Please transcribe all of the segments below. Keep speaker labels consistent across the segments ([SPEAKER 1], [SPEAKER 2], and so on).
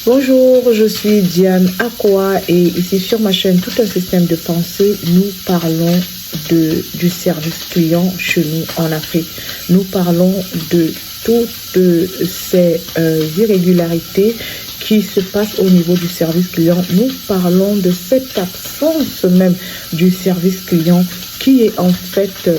[SPEAKER 1] Bonjour, je suis Diane Akwa et ici sur ma chaîne Tout un système de pensée, nous parlons du service client chez nous en Afrique. Nous parlons de toutes ces irrégularités qui se passent au niveau du service client. Nous parlons de cette absence même du service client qui est en fait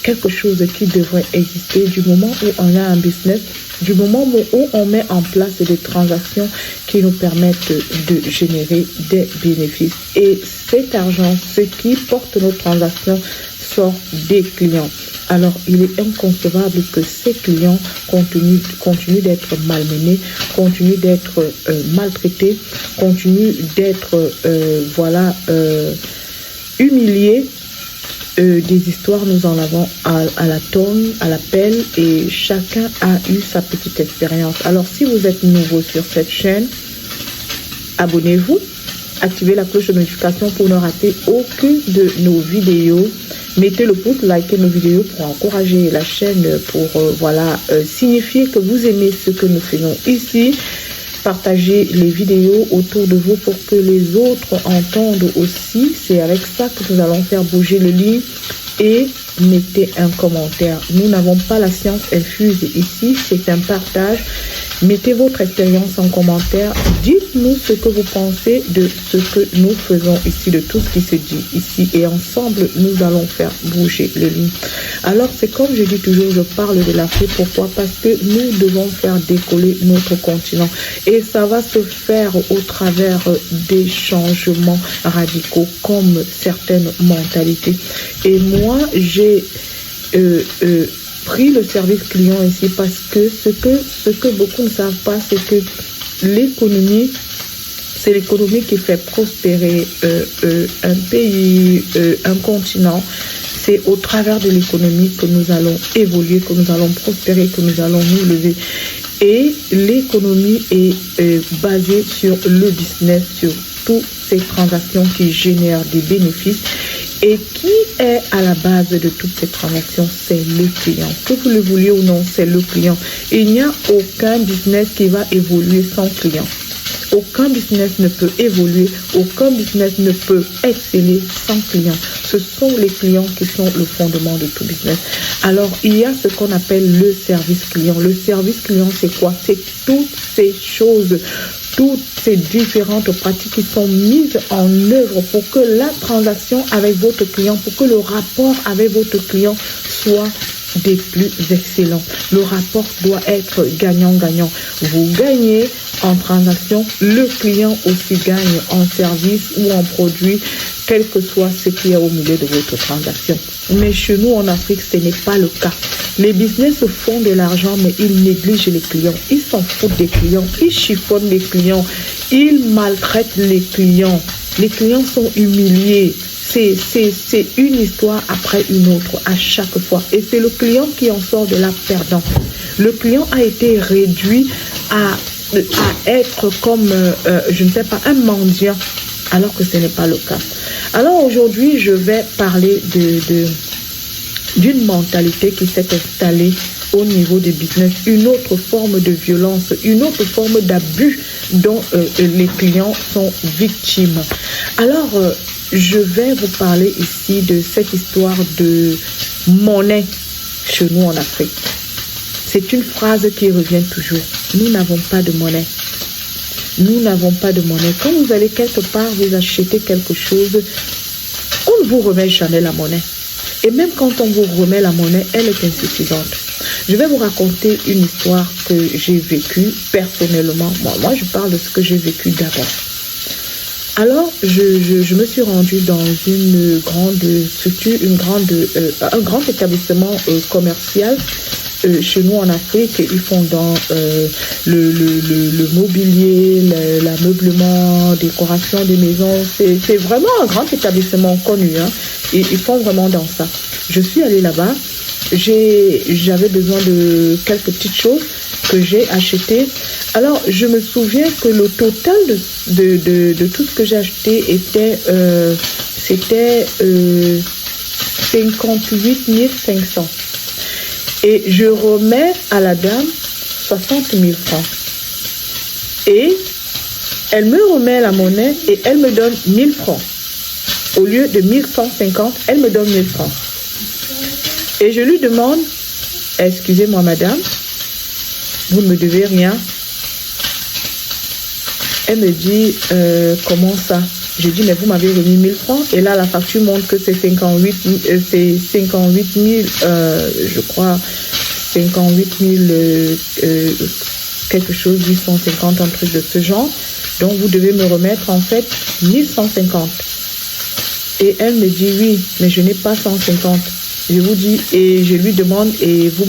[SPEAKER 1] quelque chose qui devrait exister du moment où on a un business, du moment où on met en place des transactions qui nous permettent de générer des bénéfices. Et cet argent, ce qui porte nos transactions, sort des clients. Alors, il est inconcevable que ces clients continuent d'être malmenés, continuent d'être maltraités, continuent d'être humiliés. Des histoires, nous en avons à la tonne, à la pelle, et chacun a eu sa petite expérience. Alors, si vous êtes nouveau sur cette chaîne, abonnez-vous, activez la cloche de notification pour ne rater aucune de nos vidéos. Mettez le pouce, likez nos vidéos pour encourager la chaîne, pour signifier que vous aimez ce que nous faisons ici. Partagez les vidéos autour de vous pour que les autres entendent aussi. C'est avec ça que nous allons faire bouger le livre. Et mettez un commentaire. Nous n'avons pas la science infuse ici, c'est un partage. Mettez votre expérience en commentaire. Dites-nous ce que vous pensez de ce que nous faisons ici, de tout ce qui se dit ici. Et ensemble, nous allons faire bouger le livre. Alors, c'est comme je dis toujours, je parle de l'Afrique. Pourquoi? Parce que nous devons faire décoller notre continent. Et ça va se faire au travers des changements radicaux, comme certaines mentalités. Et moi, j'ai pris le service client ici parce que ce que beaucoup ne savent pas, c'est que l'économie, c'est l'économie qui fait prospérer un pays, un continent. C'est au travers de l'économie que nous allons évoluer, que nous allons prospérer, que nous allons nous lever. Et l'économie est basée sur le business, sur toutes ces transactions qui génèrent des bénéfices. Et qui est à la base de toutes ces transactions? C'est le client. Que vous le vouliez ou non, c'est le client. Il n'y a aucun business qui va évoluer sans client. Aucun business ne peut évoluer, aucun business ne peut exceller sans client. Ce sont les clients qui sont le fondement de tout business. Alors, il y a ce qu'on appelle le service client. Le service client, c'est quoi? C'est toutes ces choses, toutes ces différentes pratiques qui sont mises en œuvre pour que la transaction avec votre client, pour que le rapport avec votre client soit des plus excellents. Le rapport doit être gagnant-gagnant. Vous gagnez en transaction, le client aussi gagne en service ou en produit, quel que soit ce qu'il y a au milieu de votre transaction. Mais chez nous en Afrique, ce n'est pas le cas. Les business font de l'argent, mais ils négligent les clients. Ils s'en foutent des clients, ils chiffonnent les clients, ils maltraitent les clients. Les clients sont humiliés. C'est une histoire après une autre à chaque fois. Et c'est le client qui en sort de là perdant. Le client a été réduit à être comme, je ne sais pas, un mendiant, alors que ce n'est pas le cas. Alors aujourd'hui, je vais parler d'une mentalité qui s'est installée au niveau des business, une autre forme de violence, une autre forme d'abus dont les clients sont victimes. Alors, je vais vous parler ici de cette histoire de monnaie chez nous en Afrique. C'est une phrase qui revient toujours. Nous n'avons pas de monnaie. Nous n'avons pas de monnaie. Quand vous allez quelque part, vous achetez quelque chose, on ne vous remet jamais la monnaie. Et même quand on vous remet la monnaie, elle est insuffisante. Je vais vous raconter une histoire que j'ai vécue personnellement. Moi, je parle de ce que j'ai vécu d'abord. Alors, je me suis rendue dans une grande structure, un grand établissement commercial chez nous en Afrique. Ils font dans le mobilier, l'ameublement, décoration des maisons. C'est vraiment un grand établissement connu. Hein, et ils font vraiment dans ça. Je suis allée là-bas. J'avais besoin de quelques petites choses que j'ai achetées. Alors, je me souviens que le total de tout ce que j'ai acheté c'était 58 500. Et je remets à la dame 60 000 francs. Et Elle me remet la monnaie et elle me donne 1000 francs. Au lieu de 1150, elle me donne 1000 francs. Et je lui demande, excusez-moi madame, vous ne me devez rien. Elle me dit, comment ça? Je dis, mais vous m'avez remis 1000 francs. Et là, la facture montre que c'est 58 000, je crois, 58 000, quelque chose, 850, un truc de ce genre. Donc, vous devez me remettre, en fait, 1150. Et elle me dit, oui, mais je n'ai pas 150. Je vous dis, et je lui demande, et vous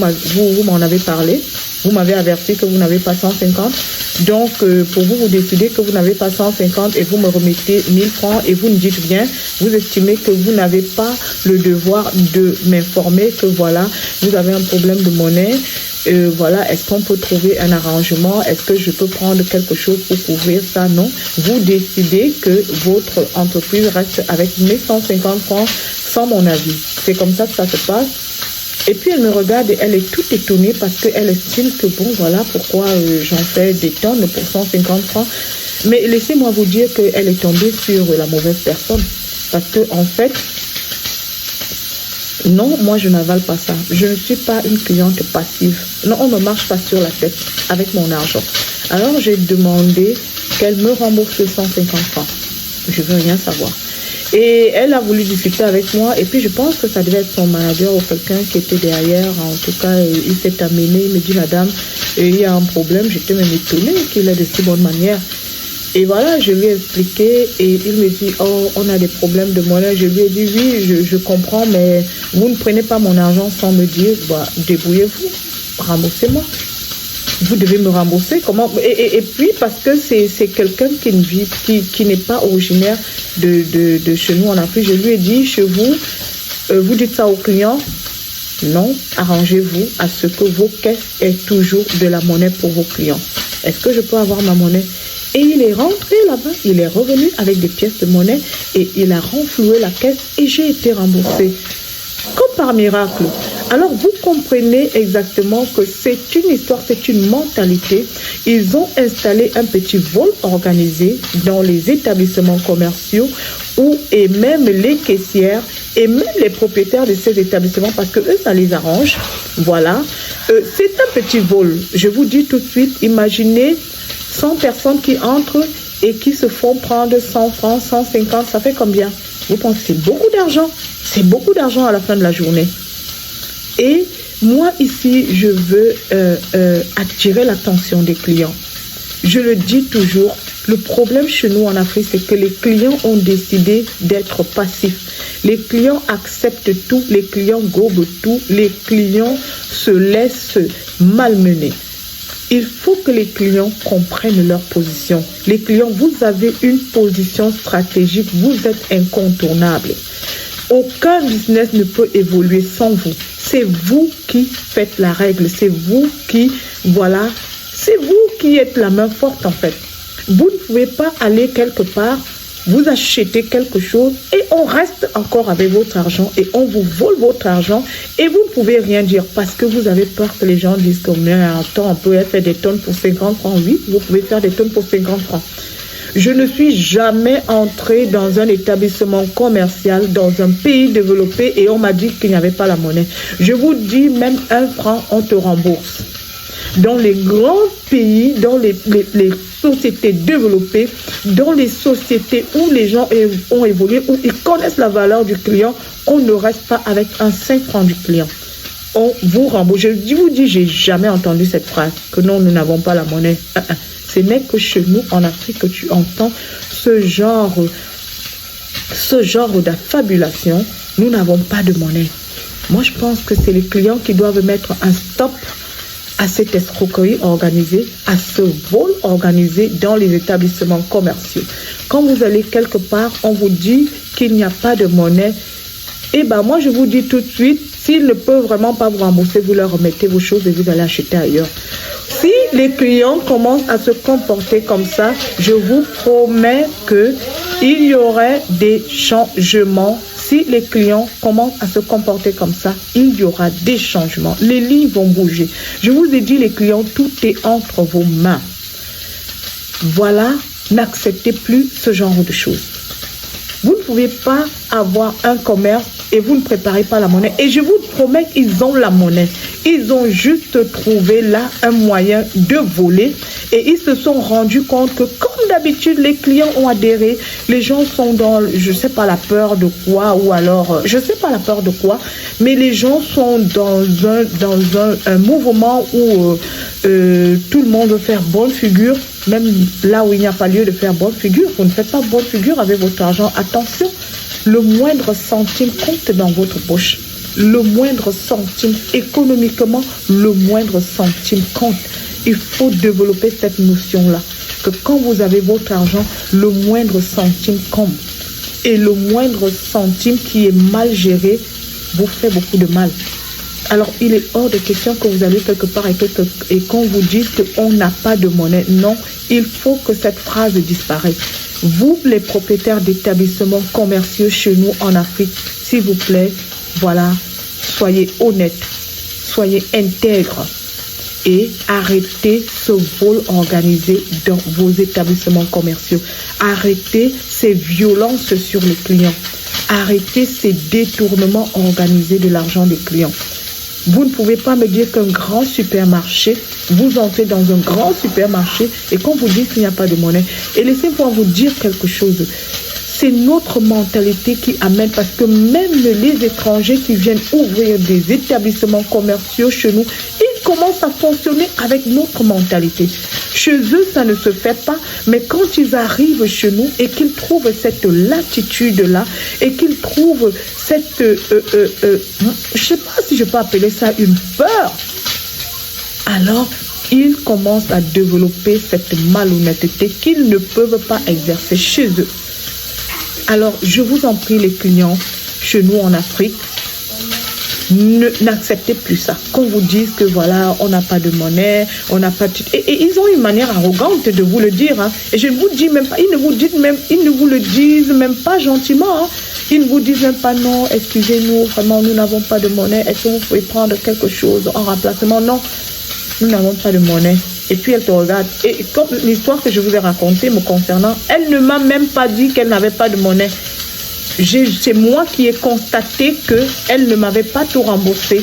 [SPEAKER 1] m'en avez parlé, vous m'avez averti que vous n'avez pas 150. Donc, pour vous, vous décidez que vous n'avez pas 150 et vous me remettez 1000 francs et vous ne dites rien. Vous estimez que vous n'avez pas le devoir de m'informer que voilà, vous avez un problème de monnaie. Voilà, est-ce qu'on peut trouver un arrangement? Est-ce que je peux prendre quelque chose pour couvrir ça? Non. Vous décidez que votre entreprise reste avec 1150 francs sans mon avis. C'est comme ça que ça se passe. Et puis elle me regarde et elle est toute étonnée parce qu'elle estime que bon, voilà pourquoi j'en fais des tonnes pour 150 francs. Mais laissez-moi vous dire qu'elle est tombée sur la mauvaise personne. Parce que en fait, non, moi je n'avale pas ça. Je ne suis pas une cliente passive. Non, on ne marche pas sur la tête avec mon argent. Alors j'ai demandé qu'elle me rembourse 150 francs. Je veux rien savoir. Et elle a voulu discuter avec moi. Et puis, je pense que ça devait être son manager ou quelqu'un qui était derrière. En tout cas, il s'est amené. Il me dit, madame, il y a un problème. J'étais même étonnée qu'il ait de si bonne manière. Et voilà, je lui ai expliqué. Et il me dit, oh, on a des problèmes de monnaie. Je lui ai dit, oui, je comprends. Mais vous ne prenez pas mon argent sans me dire, bah, débrouillez-vous. Remboursez-moi. Vous devez me rembourser. Comment? Et puis, parce que c'est quelqu'un qui ne vit, qui n'est pas originaire de chez nous en Afrique. Je lui ai dit, chez vous, vous dites ça aux clients? Non, arrangez-vous à ce que vos caisses aient toujours de la monnaie pour vos clients. Est-ce que je peux avoir ma monnaie? Et il est rentré là-bas, il est revenu avec des pièces de monnaie et il a renfloué la caisse et j'ai été remboursée. Comme par miracle. Alors vous comprenez exactement que c'est une histoire, c'est une mentalité. Ils ont installé un petit vol organisé dans les établissements commerciaux et même les caissières et même les propriétaires de ces établissements parce que eux, ça les arrange. Voilà. C'est un petit vol. Je vous dis tout de suite, imaginez 100 personnes qui entrent et qui se font prendre 100 francs, 150, ça fait combien? Vous pensez que c'est beaucoup d'argent? C'est beaucoup d'argent à la fin de la journée. Et moi, ici, je veux attirer l'attention des clients. Je le dis toujours, le problème chez nous en Afrique, c'est que les clients ont décidé d'être passifs. Les clients acceptent tout, les clients gobent tout, les clients se laissent malmener. Il faut que les clients comprennent leur position. Les clients, vous avez une position stratégique, vous êtes incontournable. Aucun business ne peut évoluer sans vous. C'est vous qui faites la règle, c'est vous qui, voilà, c'est vous qui êtes la main forte en fait. Vous ne pouvez pas aller quelque part, vous achetez quelque chose et on reste encore avec votre argent et on vous vole votre argent et vous ne pouvez rien dire parce que vous avez peur que les gens disent que mais attends, on peut faire des tonnes pour 50 francs. Oui, vous pouvez faire des tonnes pour 50 francs. Je ne suis jamais entrée dans un établissement commercial dans un pays développé et on m'a dit qu'il n'y avait pas la monnaie. Je vous dis, même 1 franc, on te rembourse. Dans les grands pays, dans les sociétés développées, dans les sociétés où les gens ont évolué, où ils connaissent la valeur du client, on ne reste pas avec un 5 francs du client. On vous rembourse. Je vous dis, j'ai jamais entendu cette phrase, que non, nous n'avons pas la monnaie. Ce n'est que chez nous, en Afrique, que tu entends ce genre d'affabulation. Nous n'avons pas de monnaie. Moi, je pense que c'est les clients qui doivent mettre un stop à cette escroquerie organisée, à ce vol organisé dans les établissements commerciaux. Quand vous allez quelque part, on vous dit qu'il n'y a pas de monnaie. Eh bien, moi, je vous dis tout de suite, s'ils ne peuvent vraiment pas vous rembourser, vous leur remettez vos choses et vous allez acheter ailleurs. Si les clients commencent à se comporter comme ça, je vous promets qu'il y aurait des changements. Si les clients commencent à se comporter comme ça, il y aura des changements. Les lignes vont bouger. Je vous ai dit, les clients, tout est entre vos mains. Voilà N'acceptez plus ce genre de choses. Vous ne pouvez pas avoir un commerce et vous ne préparez pas la monnaie. Et je vous promets qu'ils ont la monnaie. Ils ont juste trouvé là un moyen de voler. Et ils se sont rendus compte que, comme d'habitude, les clients ont adhéré. Les gens sont dans, je ne sais pas la peur de quoi, ou alors, je ne sais pas la peur de quoi, mais les gens sont dans un mouvement où tout le monde veut faire bonne figure. Même là où il n'y a pas lieu de faire bonne figure, vous ne faites pas bonne figure avec votre argent. Attention, le moindre centime compte dans votre poche. Le moindre centime, économiquement, le moindre centime compte. Il faut développer cette notion-là, que quand vous avez votre argent, le moindre centime compte. Et le moindre centime qui est mal géré vous fait beaucoup de mal. Alors, il est hors de question que vous allez quelque part et qu'on vous dise qu'on n'a pas de monnaie. Non, il faut que cette phrase disparaisse. Vous, les propriétaires d'établissements commerciaux chez nous en Afrique, s'il vous plaît, voilà, soyez honnêtes, soyez intègres et arrêtez ce vol organisé dans vos établissements commerciaux. Arrêtez ces violences sur les clients. Arrêtez ces détournements organisés de l'argent des clients. Vous ne pouvez pas me dire qu'un grand supermarché, vous entrez dans un grand supermarché et qu'on vous dit qu'il n'y a pas de monnaie. Et laissez-moi vous dire quelque chose. C'est notre mentalité qui amène, parce que même les étrangers qui viennent ouvrir des établissements commerciaux chez nous, ils commencent à fonctionner avec notre mentalité. Chez eux, ça ne se fait pas, mais quand ils arrivent chez nous et qu'ils trouvent cette latitude-là et qu'ils trouvent cette, je sais pas si je peux appeler ça une peur, alors ils commencent à développer cette malhonnêteté qu'ils ne peuvent pas exercer chez eux. Alors, je vous en prie, les clients, chez nous en Afrique, n'acceptez plus ça. Qu'on vous dise que voilà, on n'a pas de monnaie, on n'a pas de... Et ils ont une manière arrogante de vous le dire. Hein. Et je ne vous dis même pas, ils ne vous le disent même pas gentiment. Hein. Ils ne vous disent même pas non, excusez-nous, vraiment, nous n'avons pas de monnaie. Est-ce que vous pouvez prendre quelque chose en remplacement? Non, nous n'avons pas de monnaie. Et puis elle te regarde. Et comme l'histoire que je vous ai racontée me concernant, elle ne m'a même pas dit qu'elle n'avait pas de monnaie. C'est moi qui ai constaté qu'elle ne m'avait pas tout remboursé.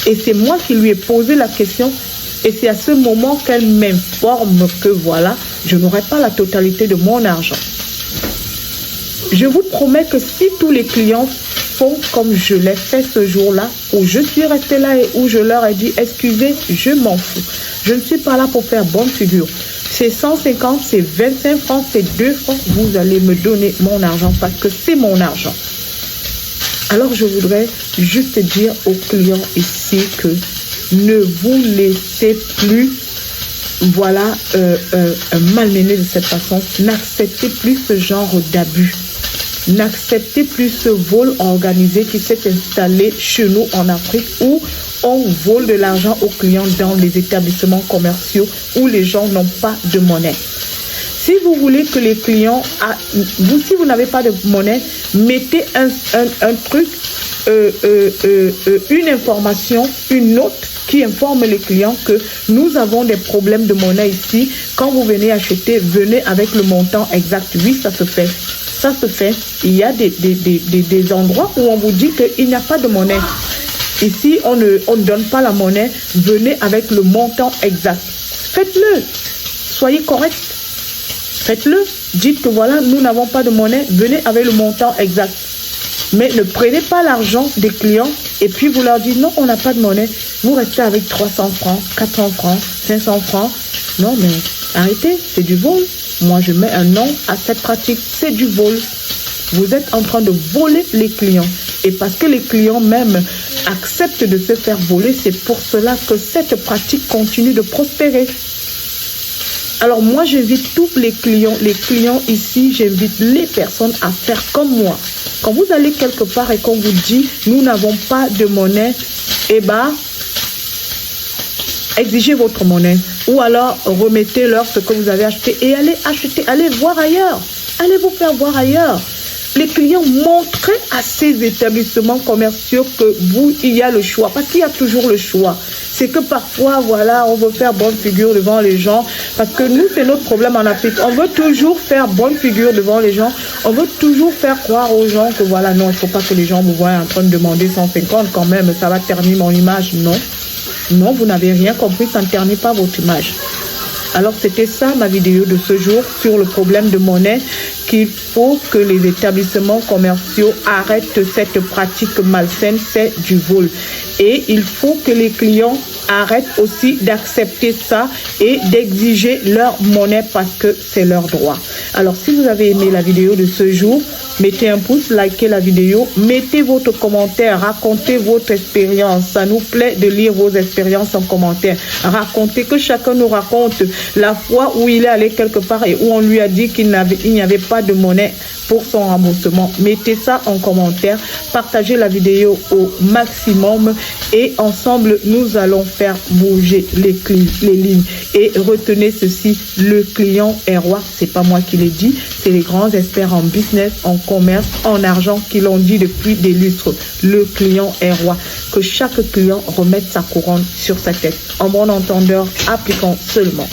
[SPEAKER 1] Et c'est moi qui lui ai posé la question. Et c'est à ce moment qu'elle m'informe que voilà, je n'aurai pas la totalité de mon argent. Je vous promets que si tous les clients font comme je l'ai fait ce jour-là, où je suis restée là et où je leur ai dit, excusez, je m'en fous. Je ne suis pas là pour faire bonne figure. C'est 150, c'est 25 francs, c'est 2 francs. Vous allez me donner mon argent parce que c'est mon argent. Alors je voudrais juste dire aux clients ici que ne vous laissez plus voilà, malmener de cette façon. N'acceptez plus ce genre d'abus. N'acceptez plus ce vol organisé qui s'est installé chez nous en Afrique où on vole de l'argent aux clients dans les établissements commerciaux où les gens n'ont pas de monnaie. Si vous voulez que les clients, si vous n'avez pas de monnaie, mettez un truc, une information, une note qui informe les clients que nous avons des problèmes de monnaie ici. Quand vous venez acheter, venez avec le montant exact. Oui, ça se fait. Ça se fait. Il y a des endroits où on vous dit qu'il n'y a pas de monnaie. Ici, on ne donne pas la monnaie. Venez avec le montant exact. Faites-le. Soyez correct. Faites-le. Dites que voilà, nous n'avons pas de monnaie. Venez avec le montant exact. Mais ne prenez pas l'argent des clients et puis vous leur dites non, on n'a pas de monnaie. Vous restez avec 300 francs, 400 francs, 500 francs. Non, mais arrêtez, c'est du vol. Moi, je mets un nom à cette pratique. C'est du vol. Vous êtes en train de voler les clients. Et parce que les clients même acceptent de se faire voler, c'est pour cela que cette pratique continue de prospérer. Alors moi, j'invite tous les clients ici, j'invite les personnes à faire comme moi. Quand vous allez quelque part et qu'on vous dit, nous n'avons pas de monnaie, eh bien, exigez votre monnaie. Ou alors, remettez-leur ce que vous avez acheté et allez acheter, allez voir ailleurs. Allez vous faire voir ailleurs. les clients montrent à ces établissements commerciaux que il y a le choix, parce qu'il y a toujours le choix. C'est que parfois, voilà, on veut faire bonne figure devant les gens, parce que nous, c'est notre problème en Afrique. On veut toujours faire bonne figure devant les gens, on veut toujours faire croire aux gens que voilà, non, il ne faut pas que les gens me voient en train de demander 150 quand même, ça va ternir mon image. Non, non, vous n'avez rien compris, ça ne ternit pas votre image. Alors, c'était ça ma vidéo de ce jour sur le problème de monnaie, qu'il faut que les établissements commerciaux arrêtent cette pratique malsaine, c'est du vol. Et il faut que les clients arrêtent aussi d'accepter ça et d'exiger leur monnaie parce que c'est leur droit. Alors, si vous avez aimé la vidéo de ce jour, mettez un pouce, likez la vidéo, mettez votre commentaire, racontez votre expérience. Ça nous plaît de lire vos expériences en commentaire. Racontez, que chacun nous raconte la fois où il est allé quelque part et où on lui a dit qu'il n'y avait pas de monnaie pour son remboursement. Mettez ça en commentaire, partagez la vidéo au maximum et ensemble, nous allons faire bouger les lignes. Et retenez ceci, le client est roi. C'est pas moi qui l'ai dit, c'est les grands experts en business, en commerce, en argent qui l'ont dit depuis des lustres. Le client est roi. Que chaque client remette sa couronne sur sa tête. En bon entendeur, appliquons seulement.